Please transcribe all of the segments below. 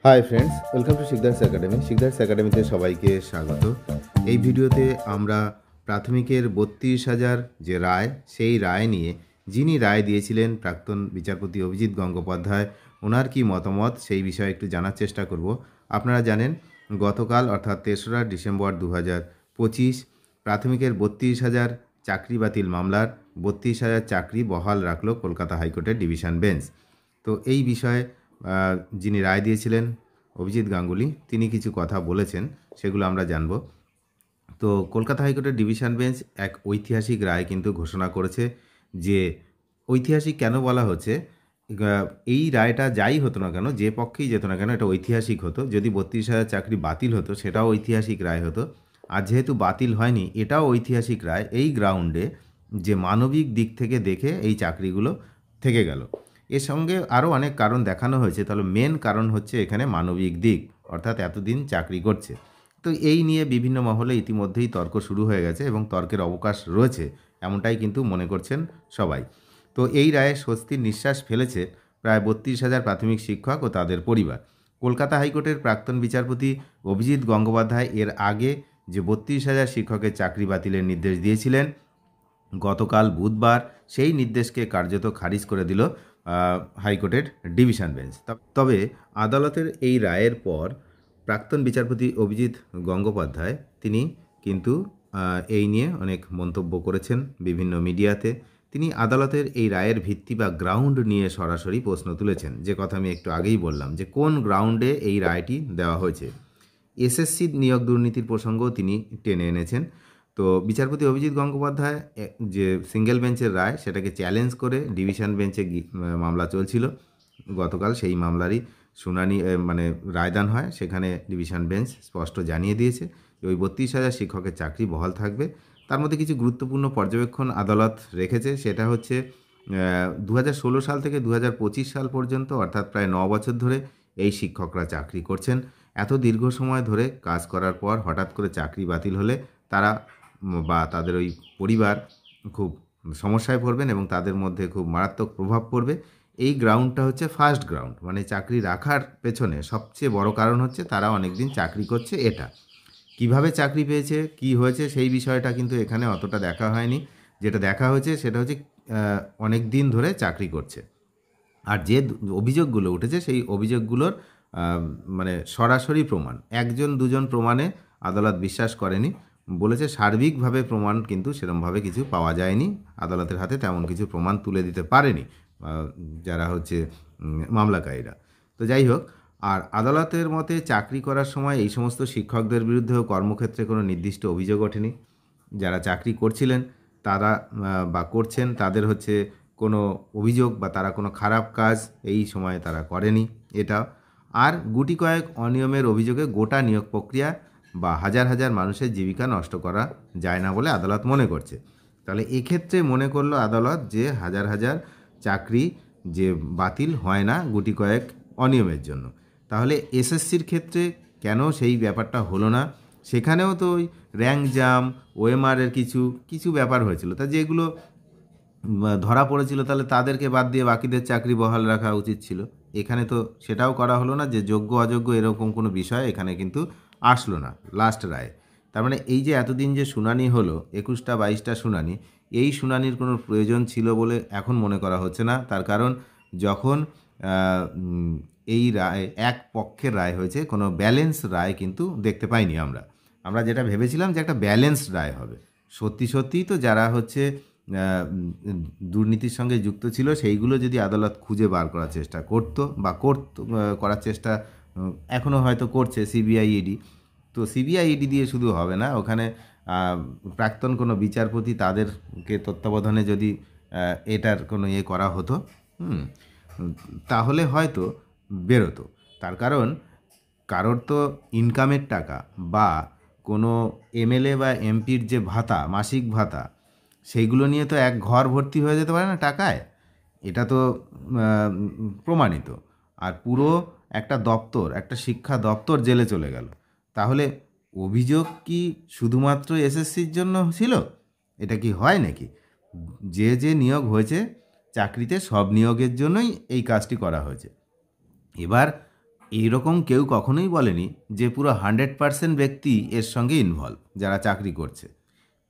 Hi friends, welcome to Sikdar's academy. Sikdar's একাডেমিতে সবাইকে স্বাগত। এই ভিডিওতে আমরা প্রাথমিকের 32,000 যে রায়, সেই রায় নিয়ে যিনি রায় দিয়েছিলেন প্রাক্তন বিচারপতি অভিজিৎ গঙ্গোপাধ্যায়, ওনার কি মতামত সেই বিষয়ে একটু জানার চেষ্টা করব। আপনারা জানেন গতকাল অর্থাৎ 3রা ডিসেম্বর 2025 প্রাথমিকের 32,000 চাকরি বাতিল মামলার 32,000 চাকরি বহাল রাখলো কলকাতা হাইকোর্টের ডিভিশন বেঞ্চ। তো এই বিষয়ে যিনি রায় দিয়েছিলেন অভিজিৎ গাঙ্গুলি, তিনি কিছু কথা বলেছেন, সেগুলো আমরা জানব। তো কলকাতা হাইকোর্টের ডিভিশন বেঞ্চ এক ঐতিহাসিক রায় কিন্তু ঘোষণা করেছে। যে ঐতিহাসিক কেন বলা হচ্ছে, এই রায়টা যাই হতো না কেন, যে পক্ষেই যেত না কেন, এটা ঐতিহাসিক হতো। যদি 32,000 চাকরি বাতিল হতো সেটাও ঐতিহাসিক রায় হতো। আর যেহেতু বাতিল হয়নি, এটাও ঐতিহাসিক রায় এই গ্রাউন্ডে যে মানবিক দিক থেকে দেখে এই চাকরিগুলো থেকে গেল। এর সঙ্গে আরও অনেক কারণ দেখানো হয়েছে, তাহলে মেন কারণ হচ্ছে এখানে মানবিক দিক, অর্থাৎ এতদিন চাকরি করছে। তো এই নিয়ে বিভিন্ন মহলে ইতিমধ্যেই তর্ক শুরু হয়ে গেছে এবং তর্কের অবকাশ রয়েছে, এমনটাই কিন্তু মনে করছেন সবাই। তো এই রায়ে স্বস্তির নিঃশ্বাস ফেলেছে প্রায় 32,000 প্রাথমিক শিক্ষক ও তাদের পরিবার। কলকাতা হাইকোর্টের প্রাক্তন বিচারপতি অভিজিৎ গঙ্গোপাধ্যায় এর আগে যে 32,000 শিক্ষকের চাকরি বাতিলের নির্দেশ দিয়েছিলেন, গতকাল বুধবার সেই নির্দেশকে কার্যত খারিজ করে দিল হাইকোর্টের ডিভিশন বেঞ্চ। তবে আদালতের এই রায়ের পর প্রাক্তন বিচারপতি অভিজিৎ গঙ্গোপাধ্যায় তিনি কিন্তু এই নিয়ে অনেক মন্তব্য করেছেন বিভিন্ন মিডিয়াতে। তিনি আদালতের এই রায়ের ভিত্তি বা গ্রাউন্ড নিয়ে সরাসরি প্রশ্ন তুলেছেন, যে কথা আমি একটু আগেই বললাম, যে কোন গ্রাউন্ডে এই রায়টি দেওয়া হয়েছে। এসএসসি নিয়োগ দুর্নীতির প্রসঙ্গও তিনি টেনে এনেছেন। তো বিচারপতি অভিজিৎ গঙ্গোপাধ্যায় যে সিঙ্গেল বেঞ্চের রায়, সেটাকে চ্যালেঞ্জ করে ডিভিশন বেঞ্চে মামলা চলছিল। গতকাল সেই মামলারই শুনানি মানে রায়দান হয়। সেখানে ডিভিশন বেঞ্চ স্পষ্ট জানিয়ে দিয়েছে যে ওই 32,000 শিক্ষকের চাকরি বহাল থাকবে। তার মধ্যে কিছু গুরুত্বপূর্ণ পর্যবেক্ষণ আদালত রেখেছে। সেটা হচ্ছে 2016 সাল থেকে 2025 সাল পর্যন্ত, অর্থাৎ প্রায় 9 বছর ধরে এই শিক্ষকরা চাকরি করছেন। এত দীর্ঘ সময় ধরে কাজ করার পর হঠাৎ করে চাকরি বাতিল হলে তারা বা তাদের ওই পরিবার খুব সমস্যায় পড়বেন এবং তাদের মধ্যে খুব মারাত্মক প্রভাব পড়বে। এই গ্রাউন্ডটা হচ্ছে ফার্স্ট গ্রাউন্ড, মানে চাকরি রাখার পেছনে সবচেয়ে বড় কারণ হচ্ছে তারা অনেক দিন চাকরি করছে। এটা কিভাবে চাকরি পেয়েছে, কি হয়েছে, সেই বিষয়টা কিন্তু এখানে অতটা দেখা হয়নি। যেটা দেখা হয়েছে সেটা হচ্ছে অনেক দিন ধরে চাকরি করছে। আর যে অভিযোগগুলো উঠেছে সেই অভিযোগগুলোর মানে সরাসরি প্রমাণ, একজন দুজন প্রমাণে আদালত বিশ্বাস করেনি। বলেছে সার্বিকভাবে প্রমাণ কিন্তু সেরমভাবে কিছু পাওয়া যায়নি, আদালতের হাতে তেমন কিছু প্রমাণ তুলে দিতে পারেনি যারা হচ্ছে মামলাকারীরা। তো যাই হোক, আর আদালতের মতে চাকরি করার সময় এই সমস্ত শিক্ষকদের বিরুদ্ধেও কর্মক্ষেত্রে কোনো নির্দিষ্ট অভিযোগ ওঠেনি। যারা চাকরি করছিলেন তারা বা করছেন তাদের হচ্ছে কোনো অভিযোগ বা তারা কোনো খারাপ কাজ এই সময়ে তারা করেনি এটা। আর গুটি কয়েক অনিয়মের অভিযোগে গোটা নিয়োগ প্রক্রিয়া বা হাজার হাজার মানুষের জীবিকা নষ্ট করা যায় না বলে আদালত মনে করছে। তাহলে এক্ষেত্রে মনে করলো আদালত যে হাজার হাজার চাকরি যে বাতিল হয় না গুটি কয়েক অনিয়মের জন্য। তাহলে এসএসসির ক্ষেত্রে কেন সেই ব্যাপারটা হলো না? সেখানেও তো ওই র্যাঙ্ক জাম, ওএমআরের কিছু কিছু ব্যাপার হয়েছিল, তা যেগুলো ধরা পড়েছিল তাহলে তাদেরকে বাদ দিয়ে বাকিদের চাকরি বহাল রাখা উচিত ছিল। এখানে তো সেটাও করা হলো না, যে যোগ্য অযোগ্য এরকম কোনো বিষয় এখানে কিন্তু আসলো না লাস্ট রায়। তার মানে এই যে এতদিন যে শুনানি হলো, 21টা 22টা শুনানি, এই শুনানির কোনো প্রয়োজন ছিল বলে এখন মনে করা হচ্ছে না। তার কারণ যখন এই রায় এক পক্ষের রায় হয়েছে, কোনো ব্যালেন্স রায় কিন্তু দেখতে পাইনি আমরা। আমরা যেটা ভেবেছিলাম যে একটা ব্যালেন্স রায় হবে, সত্যি সত্যিই তো যারা হচ্ছে দুর্নীতির সঙ্গে যুক্ত ছিল সেইগুলো যদি আদালত খুঁজে বার করার চেষ্টা করতো বা করার চেষ্টা এখনও হয়তো করছে সিবিআই ইডি। তো সিবিআই ইডি দিয়ে শুধু হবে না, ওখানে প্রাক্তন কোনো বিচারপতি তাদেরকে তত্ত্বাবধানে যদি এটার কোনো করা হতো, তাহলে হয়তো বেরোতো। তার কারণ কারোর তো ইনকামের টাকা বা কোনো এমএলএ বা এমপির যে ভাতা, মাসিক ভাতা, সেইগুলো নিয়ে তো এক ঘর ভর্তি হয়ে যেতে পারে না টাকায়। এটা তো প্রমাণিত। আর পুরো একটা দপ্তর, একটা শিক্ষা দপ্তর জেলে চলে গেল। তাহলে অভিযোগ কি শুধুমাত্র এসএসসির জন্য ছিল? এটা কি হয় নাকি? যে যে নিয়োগ হয়েছে চাকরিতে, সব নিয়োগের জন্যই এই কাজটি করা হয়েছে। এবার এইরকম কেউ কখনোই বলেনি যে পুরো 100% ব্যক্তি এর সঙ্গে ইনভলভ যারা চাকরি করছে,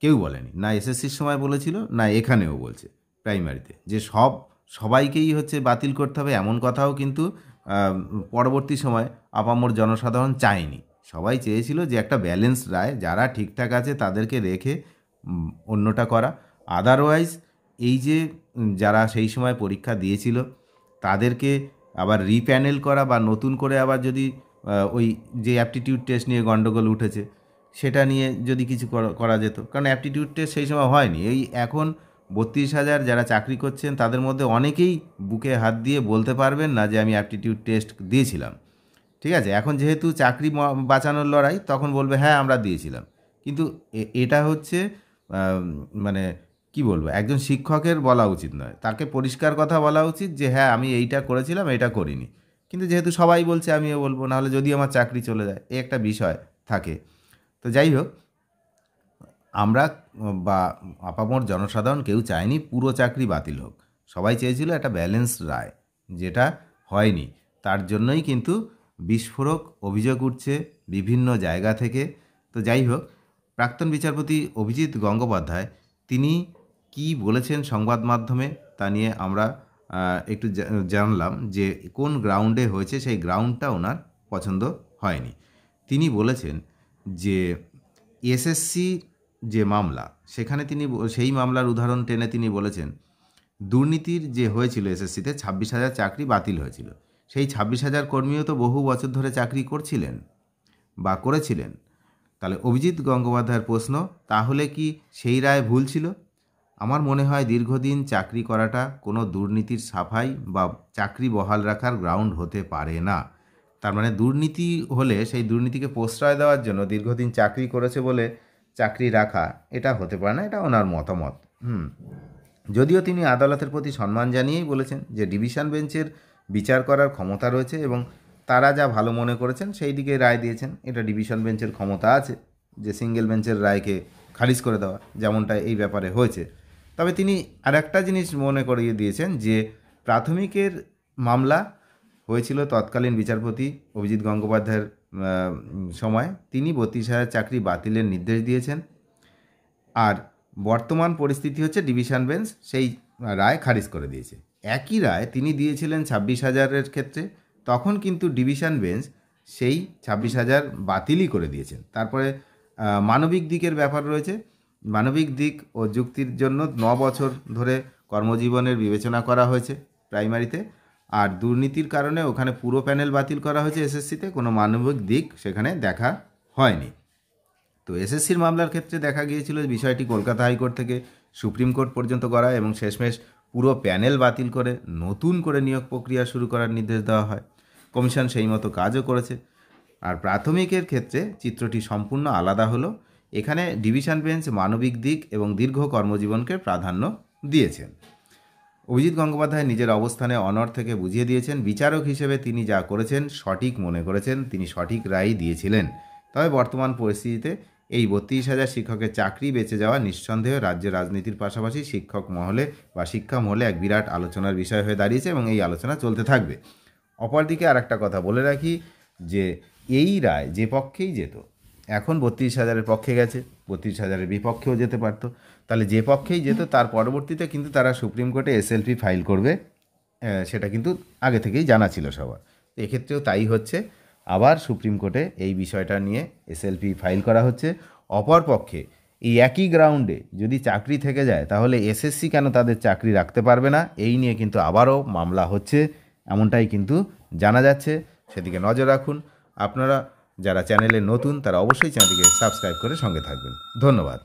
কেউ বলেনি। না এসএসসির সময় বলেছিল, না এখানেও বলছে প্রাইমারিতে যে সবাইকেই হচ্ছে বাতিল করতে হবে, এমন কথাও কিন্তু পরবর্তী সময় আপামর জনসাধারণ চায়নি। সবাই চেয়েছিল যে একটা ব্যালেন্স রায়, যারা ঠিকঠাক আছে তাদেরকে রেখে অন্যটা করা। আদারওয়াইজ এই যে যারা সেই সময় পরীক্ষা দিয়েছিল তাদেরকে আবার রিপ্যানেল করা বা নতুন করে আবার যদি ওই যে অ্যাপটিটিউড টেস্ট নিয়ে গণ্ডগোল উঠেছে সেটা নিয়ে যদি কিছু করা যেত, কারণ অ্যাপটিটিউড টেস্ট সেই সময় হয়নি। এই এখন 32,000 যারা চাকরি করছেন তাদের মধ্যে অনেকেই বুকে হাত দিয়ে বলতে পারবেন না যে আমি অ্যাপটিটিউড টেস্ট দিয়েছিলাম। ঠিক আছে, এখন যেহেতু চাকরি বাঁচানোর লড়াই, তখন বলবে হ্যাঁ আমরা দিয়েছিলাম। কিন্তু এটা হচ্ছে মানে কি বলবো, একজন শিক্ষকের বলা উচিত নয়, তাকে পরিষ্কার কথা বলা উচিত যে হ্যাঁ আমি এইটা করেছিলাম, এটা করিনি। কিন্তু যেহেতু সবাই বলছে আমিও বলবো, নাহলে যদি আমার চাকরি চলে যায়, এই একটা বিষয় থাকে। তো যাই হোক, আমরা বা আপামর জনসাধারণ কেউ চায়নি পুরো চাকরি বাতিল হোক, সবাই চেয়েছিল একটা ব্যালেন্স রায়, যেটা হয়নি। তার জন্যই কিন্তু বিস্ফোরক অভিযোগ উঠছে বিভিন্ন জায়গা থেকে। তো যাই হোক, প্রাক্তন বিচারপতি অভিজিৎ গঙ্গোপাধ্যায় তিনি কি বলেছেন সংবাদ মাধ্যমে তা নিয়ে আমরা একটু জানলাম যে কোন গ্রাউন্ডে হয়েছে, সেই গ্রাউন্ডটা ওনার পছন্দ হয়নি। তিনি বলেছেন যে এসএসসি যে মামলা, সেখানে তিনি সেই মামলার উদাহরণ টেনে তিনি বলেছেন দুর্নীতির যে হয়েছিল এসএসসিতে 26,000 চাকরি বাতিল হয়েছিল, সেই 26,000 কর্মীও তো বহু বছর ধরে চাকরি করছিলেন বা করেছিলেন। তাহলে অভিজিৎ গঙ্গোপাধ্যায়ের প্রশ্ন, তাহলে কি সেই রায় ভুল ছিল? আমার মনে হয় দীর্ঘদিন চাকরি করাটা কোনো দুর্নীতির সাফাই বা চাকরি বহাল রাখার গ্রাউন্ড হতে পারে না। তার মানে দুর্নীতি হলে সেই দুর্নীতিকে প্রশ্রয় দেওয়ার জন্য দীর্ঘদিন চাকরি করেছে বলে চাকরি রাখা, এটা হতে পারে না। এটা ওনার মতামত। যদিও তিনি আদালতের প্রতি সম্মান জানিয়েই বলেছেন যে ডিভিশন বেঞ্চের বিচার করার ক্ষমতা রয়েছে এবং তারা যা ভালো মনে করেছেন সেই দিকে রায় দিয়েছেন। এটা ডিভিশন বেঞ্চের ক্ষমতা আছে যে সিঙ্গেল বেঞ্চের রায়কে খারিজ করে দেওয়া, যেমনটা এই ব্যাপারে হয়েছে। তবে তিনি আরেকটা জিনিস মনে করিয়ে দিয়েছেন যে প্রাথমিকের মামলা হয়েছিল তৎকালীন বিচারপতি অভিজিৎ গঙ্গোপাধ্যায়ের সময়, তিনি 32,000 চাকরি বাতিলের নির্দেশ দিয়েছেন। আর বর্তমান পরিস্থিতি হচ্ছে ডিভিশন বেঞ্চ সেই রায় খারিজ করে দিয়েছে। একই রায় তিনি দিয়েছিলেন 26,000-এর ক্ষেত্রে, তখন কিন্তু ডিভিশন বেঞ্চ সেই 26,000 বাতিলই করে দিয়েছেন। তারপরে মানবিক দিকের ব্যাপার রয়েছে। মানবিক দিক ও যুক্তির জন্য 9 বছর ধরে কর্মজীবনের বিবেচনা করা হয়েছে প্রাইমারিতে, আর দুর্নীতির কারণে ওখানে পুরো প্যানেল বাতিল করা হয়েছে। এসএসসিতে কোনো মানবিক দিক সেখানে দেখা হয়নি। তো এসএসসির মামলার ক্ষেত্রে দেখা গিয়েছিল বিষয়টি কলকাতা হাইকোর্ট থেকে সুপ্রিম কোর্ট পর্যন্ত করা এবং শেষমেশ পুরো প্যানেল বাতিল করে নতুন করে নিয়োগ প্রক্রিয়া শুরু করার নির্দেশ দেওয়া হয়। কমিশন সেই মতো কাজও করেছে। আর প্রাথমিকের ক্ষেত্রে চিত্রটি সম্পূর্ণ আলাদা হলো। এখানে ডিভিশন বেঞ্চ মানবিক দিক এবং দীর্ঘ কর্মজীবনকে প্রাধান্য দিয়েছেন। অভিজিৎ গঙ্গোপাধ্যায় নিজের অবস্থানে অনড় থেকে বুঝিয়ে দিয়েছেন, বিচারক হিসেবে তিনি যা করেছেন সঠিক মনে করেছেন, তিনি সঠিক রায় দিয়েছিলেন। তবে বর্তমান পরিস্থিতিতে এই 32,000 শিক্ষকের চাকরি বেঁচে যাওয়া নিঃসন্দেহে রাজ্যের রাজনীতির পাশাপাশি শিক্ষক মহলে বা শিক্ষা মহলে এক বিরাট আলোচনার বিষয় হয়ে দাঁড়িয়েছে এবং এই আলোচনা চলতে থাকবে। অপরদিকে আর একটা কথা বলে রাখি যে এই রায় যে পক্ষেই যেত, এখন 32,000-এর পক্ষে গেছে, 32,000-এর বিপক্ষেও যেতে পারতো। তাহলে যে পক্ষেই যেত তার পরবর্তীতে কিন্তু তারা সুপ্রিম কোর্টে এসএলপি ফাইল করবে, সেটা কিন্তু আগে থেকেই জানা ছিল সবার। এক্ষেত্রেও তাই হচ্ছে, আবার সুপ্রিম কোর্টে এই বিষয়টা নিয়ে এসএলপি ফাইল করা হচ্ছে। অপর পক্ষে এই একই গ্রাউন্ডে যদি চাকরি থেকে যায় তাহলে এসএসসি কেন তাদের চাকরি রাখতে পারবে না, এই নিয়ে কিন্তু আবারও মামলা হচ্ছে, এমনটাই কিন্তু জানা যাচ্ছে। সেদিকে নজর রাখুন। আপনারা যারা চ্যানেলে নতুন তারা অবশ্যই চ্যানেলটিকে সাবস্ক্রাইব করে সঙ্গে থাকবেন। ধন্যবাদ।